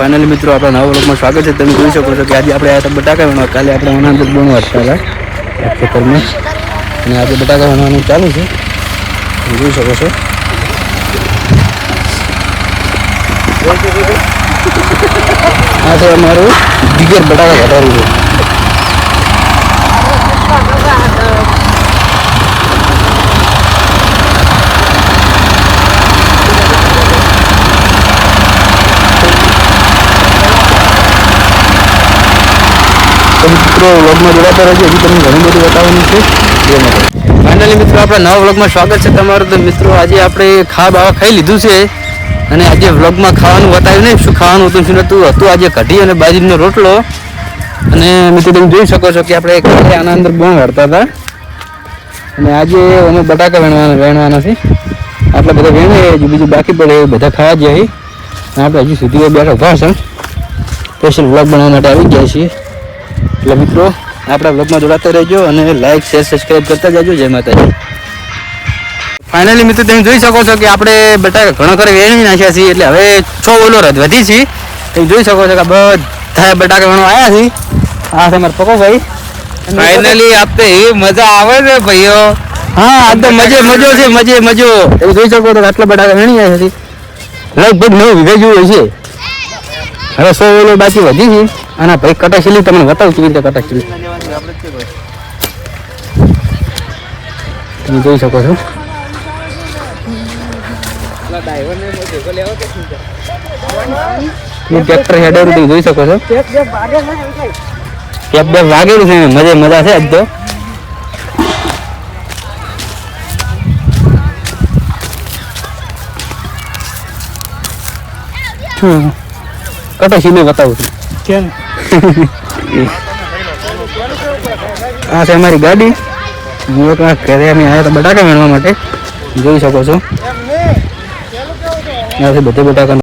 Finally मित्रों अपना नवा व्लॉग में स्वागत है। તમે જોઈ શકો છો કે આજે આપણે આયા હતા બટાકા વીણવા। કાલે આપણે અનાજ બોણવા હતા ખેતરમાં અને આજે બટાકા વીણવાનું ચાલુ છે। તમે જોઈ શકો છો આ છે અમારું જીગર બટાકા ઘટાડું છે। મિત્રો વ્લોગમાં જોડાતા રહેજો, હજી તમને ઘણું બધું બતાવવાનું છે એ માટે। ફાઇનલી મિત્રો આપણા નવા વ્લોગમાં સ્વાગત છે તમારું। તો મિત્રો આજે આપણે બાવા ખાઈ લીધું છે અને આજે વ્લોગમાં ખાવાનું બતાવ્યું નહીં, શું ખાવાનું હતું શું નહોતું હતું। આજે કઢી અને બાજરીનો રોટલો અને મિત્રો તમે જોઈ શકો છો કે આપણે કાલે આના અંદર બોણ વાળતા હતા અને આજે અમે બટાકા વેણવાના છે। આટલા બધા વેણે બીજું બાકી પડે એ બધા ખાવા જઈએ અને આપણે હજી સુધી બેઠા ઉભા છે, સ્પેશિયલ વ્લોગ બનાવવા માટે આવી ગયા છીએ। એટલે મિત્રો આપણા વ્લોગમાં જોડાતા રહેજો અને લાઈક શેર સબસ્ક્રાઈબ કરતા જાજો। જય માતાજી। ફાઇનલી મિત્રો તમે જોઈ શકો છો કે આપણે બટાકા ઘણો ખરે વેણી નાખ્યા છીએ, એટલે હવે 6 ઓલો વધી છે। તમે જોઈ શકો છો કે બધા બટાકા વેણવા આવ્યા છે। આ છે મારા પકો ભાઈ। ફાઇનલી આપતે એ મજા આવે છે ભાઈઓ। હા આ તો મજો છે, મજો। તમે જોઈ શકો છો આટલા બટાકા વેણી આવ્યા છે, લગભગ 9 વીઘા જેવું છે। હવે 100 ઓલો બાકી વધી છે। આના ભાઈ કટાશીલી તમને બતાવું કેવી રીતે કટાશીલી તમે જોઈ શકો છો। ટ્રેક્ટર હેડર તમે જોઈ શકો છો, કેપ બે વાગેલું છે, મજા છે આજ તો। કટાશીલી બતાવું છું આ છે અમારી ગાડી। ઘરે અમે આવ્યા હતા બટાકા વેણવા માટે, જોઈ શકો છો। આ છે બધે બટાકા।